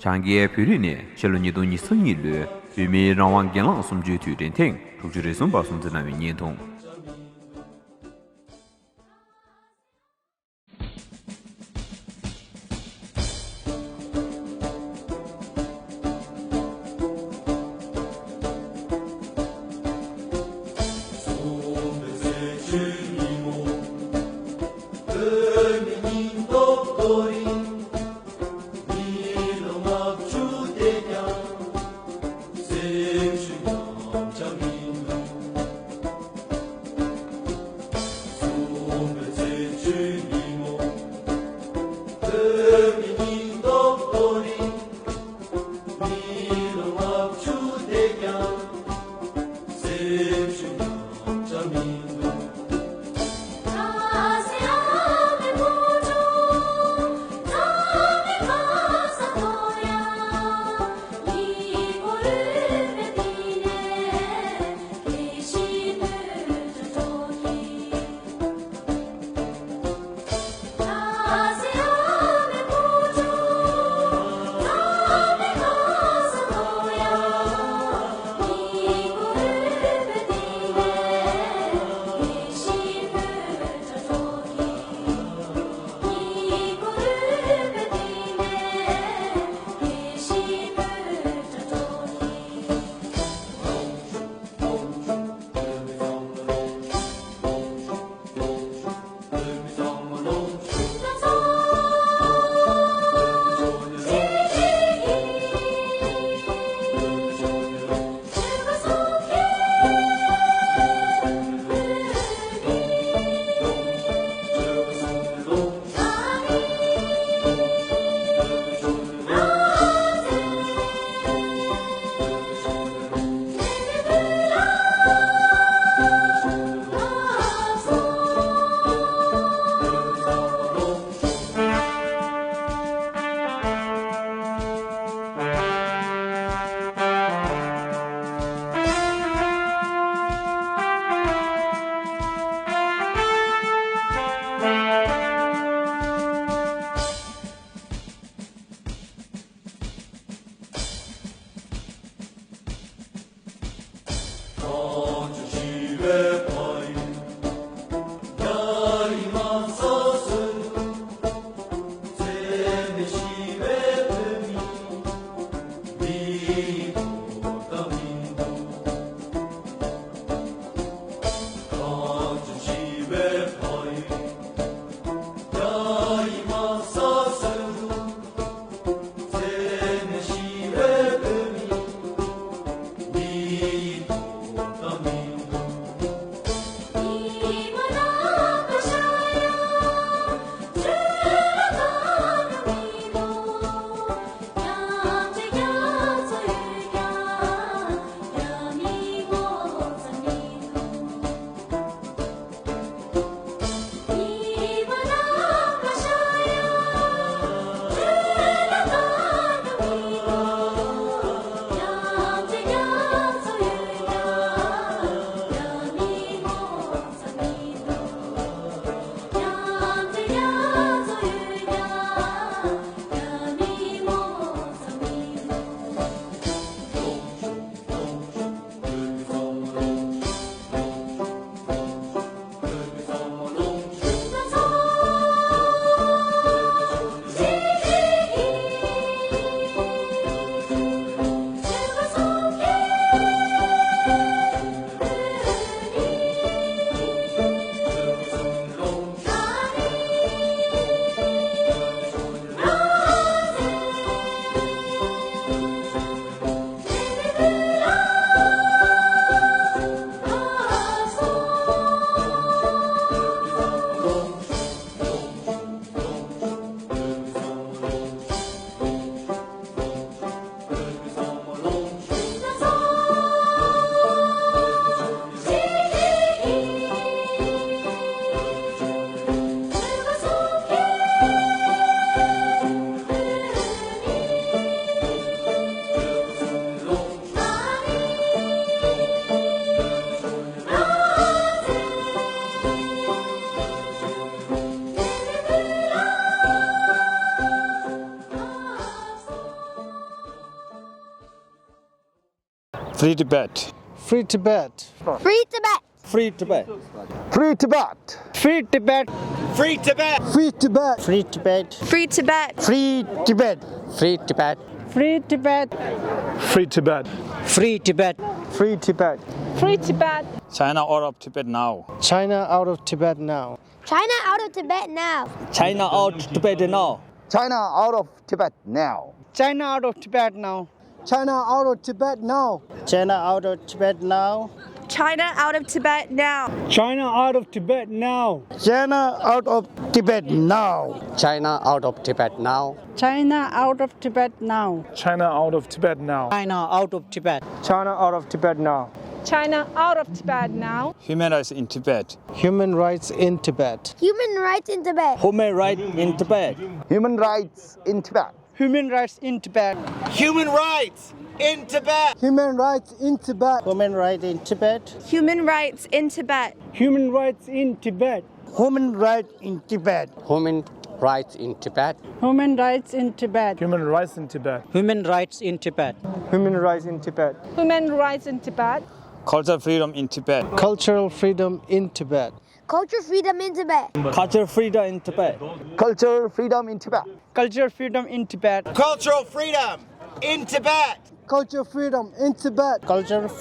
장기의 표리네 첼로니도 니성이르 유미 라왕 genlang somju tu den teng tukjure som ba som zna mi nyen tong Free Tibet. Free Tibet. Free Tibet. Free Tibet. Free Tibet. Free Tibet. Free Tibet. Free Tibet. Free Tibet. Free Tibet. Free Tibet. Free Tibet. Free Tibet. Free Tibet. Free Tibet. Free Tibet. Free Tibet. China out of Tibet now. China out of Tibet now. China out of Tibet now. China out Tibet now. China out of Tibet now. China out of Tibet now. China out of Tibet now. China out of Tibet now. China out of Tibet now. China out of Tibet now. China out of Tibet now. China out of Tibet now. China out of Tibet now. China out of Tibet now. China out of Tibet. China out of Tibet now. China out of Tibet now. Human rights in Tibet. Human rights in Tibet. Human rights in Tibet. Human rights in Tibet. Human rights in Tibet. Human rights in Tibet. Human rights in Tibet. Human rights in Tibet. Human rights in Tibet. Human rights in Tibet. Human rights in Tibet. Human rights in Tibet. Human rights in Tibet. Human rights in Tibet. Human rights in Tibet. Human rights in Tibet. Human rights in Tibet. Human rights in Tibet. Cultural freedom in Tibet. Cultural freedom in Tibet. Culture freedom in Tibet. Cultural freedom in Tibet. Cultural freedom in Tibet. Culture freedom in Tibet. Cultural freedom in Tibet. Cultural freedom in Tibet. Culture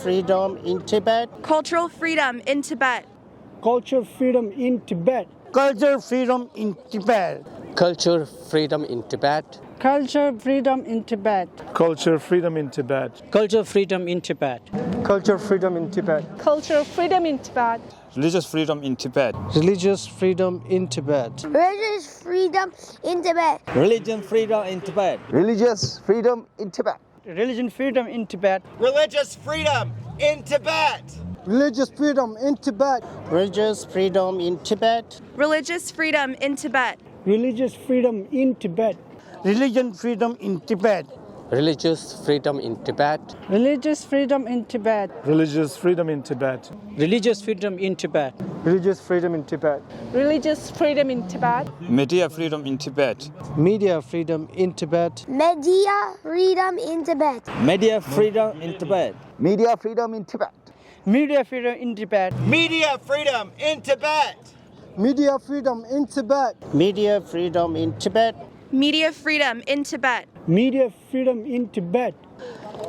freedom in Tibet. Cultural freedom in Tibet. Cultural freedom in Tibet. Culture freedom in Tibet. Culture freedom in Tibet. Culture freedom in Tibet. Culture freedom in Tibet. Culture freedom in Tibet. Culture freedom in Tibet. Culture freedom in Tibet. Religious freedom in Tibet. Religious freedom in Tibet. Religious freedom in Tibet. Religion freedom in Tibet. Religious freedom in Tibet. Religion freedom in Tibet. Religious freedom in Tibet. Religious freedom in Tibet. Religious freedom in Tibet. Religious freedom in Tibet. Religious freedom in Tibet. Religion freedom in Tibet. Religious freedom in Tibet. Religious freedom in Tibet. Religious freedom in Tibet. Religious freedom in Tibet. Religious freedom in Tibet. Religious freedom in Tibet. Media freedom in Tibet. Media freedom in Tibet. Media freedom in Tibet. Media freedom in Tibet. Media freedom in Tibet. Media freedom in Tibet. Media freedom in Tibet. Media freedom in Tibet. Media freedom in Tibet. Media freedom in Tibet. Media freedom in Tibet.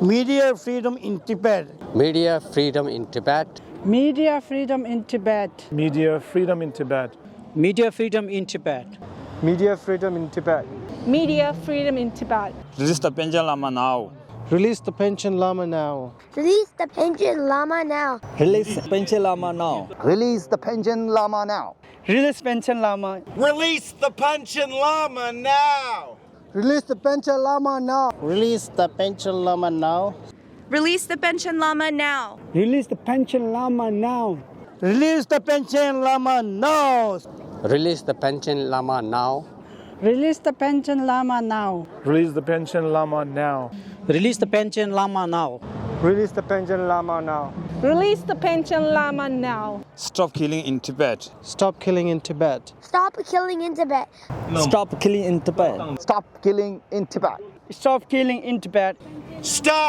Media freedom in Tibet. Media freedom in Tibet. Media freedom in Tibet. Media freedom in Tibet. Media freedom in Tibet. Media freedom in Tibet. Media freedom in Tibet. Release the Panchen Lama now. Release the Panchen Lama now. Release the Panchen Lama now. Release Panchen Lama now. Release the Panchen Lama now. Release Panchen Lama. Release the Panchen Lama now. Release the Panchen Lama now. Release the Panchen Lama now. Release the Panchen Lama now. Release the Panchen Lama now. Release the Panchen Lama now. Release the Panchen Lama now. Release the Panchen Lama now. Release the Panchen Lama now. Release the Panchen Lama now. Release the Panchen Lama now. Release the Panchen Lama now. Stop killing in Tibet. Stop killing in Tibet. Stop killing in Tibet. Stop killing in Tibet. Stop killing in Tibet. Stop killing in Tibet. Stop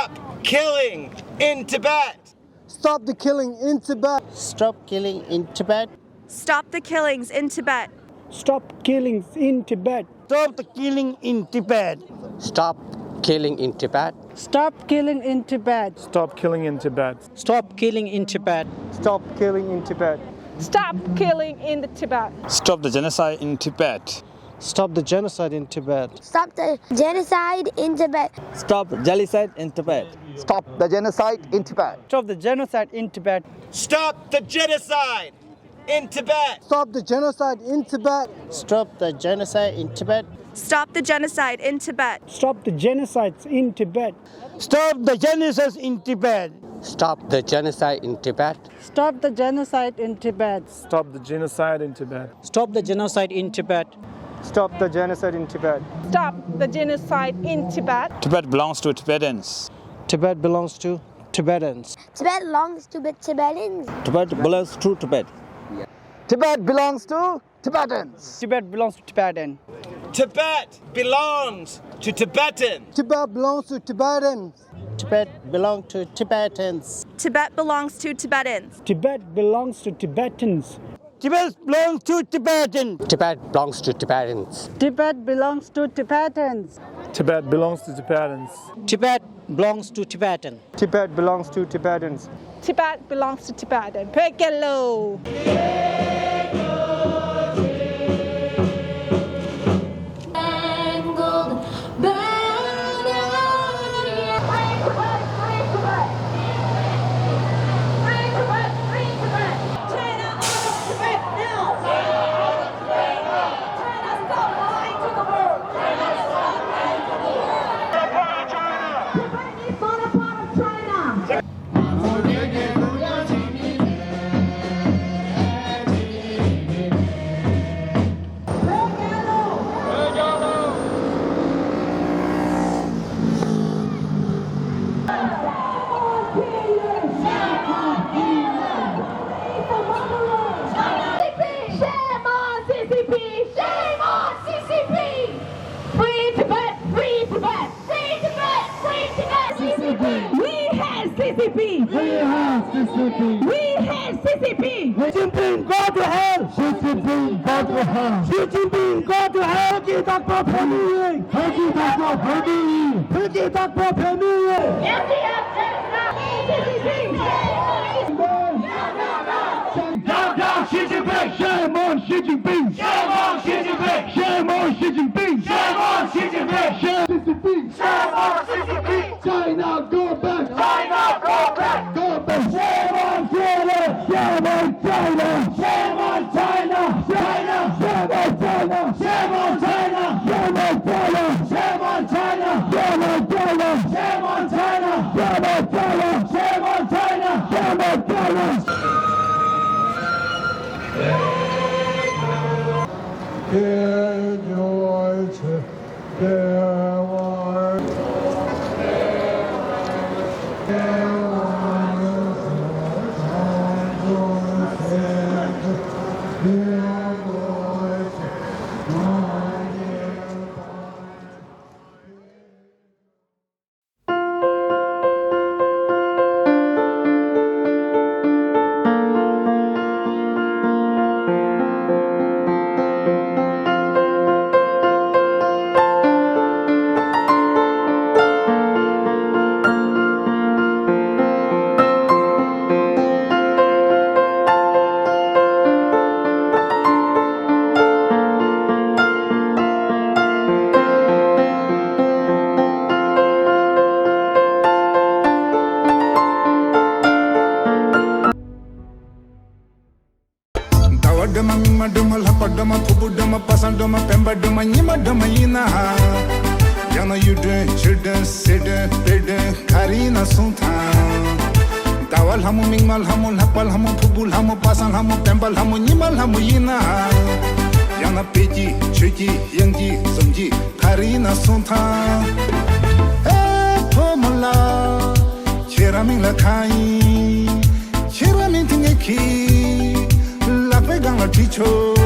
killing in Tibet. Stop the killing in Tibet. Stop killing in Tibet. Stop the killings in Tibet. Stop killings in Tibet. Stop the killing in Tibet. Stop killing in Tibet. Stop killing in Tibet. Stop killing in Tibet. Stop killing in Tibet. Stop killing in Tibet. Stop killing in the Tibet. Stop the genocide in Tibet. Stop the genocide in Tibet. Stop the genocide in Tibet. Stop genocide in Tibet. Stop the genocide in Tibet. Stop the genocide in Tibet. Stop the genocide in Tibet. Stop the genocide in Tibet. Stop the genocide in Tibet. Stop the genocide in Tibet. Stop the genocides in Tibet. Stop the genocide in Tibet. Stop the genocide in Tibet. Stop the genocide in Tibet. Stop the genocide in Tibet. Stop the genocide in Tibet. Stop the genocide in Tibet. Stop the genocide in Tibet. Tibet belongs to Tibetans. Tibet belongs to Tibetans. Tibet belongs to the Tibetans. Tibet belongs to Tibet. Tibet belongs to Tibetans. Tibet belongs to Tibetan. Tibet belongs to Tibetans. Tibet belongs to Tibetans. Tibet belongs to Tibetans. Tibet belongs to Tibetans. Tibet belongs to Tibetans. Tibet belongs to Tibetans. Tibet belongs to Tibetans. Tibet belongs to Tibetans. Tibet belongs to Tibetans. Tibet belongs to Tibetan. Tibet belongs to Tibetans. Tibet belongs to Tibetan. Pekelo. CCP! We have CCP! We have CCP! Xi Jinping, go to hell! Xi Jinping, go to hell! Xi Jinping, go to hell! Peki tak po pemi! Peki tak po pemi! Peki tak po pemi! Down, down, Xi Jinping! Shame on Xi Jinping! Shame on Xi Jinping! Shame on Xi Jinping! Shame on Xi Jinping! Shame CCP! Shame on CCP! China, go back! China, go back! Go back! Shame on China! Shame on China! Shame on China! China! Shame on China! Shame on China! Shame on China! Shame on China! Shame on China! Shame on China! Shame on China! Shame on China! Shame on China! Der Deutsche, der Wort, Dama lapadama pubudama pasandama pembadama nyimadama yina Yana yudun children sidden bidden karina sunta Tawal hamu mingmal hamu lapal hamu pubul hamu pasan hamu pembal hamu nyimal hamu yina Yana peji chuji yangji somji karina sunta Pomala cheramin la kai cheramin tingeki la pegang la ticho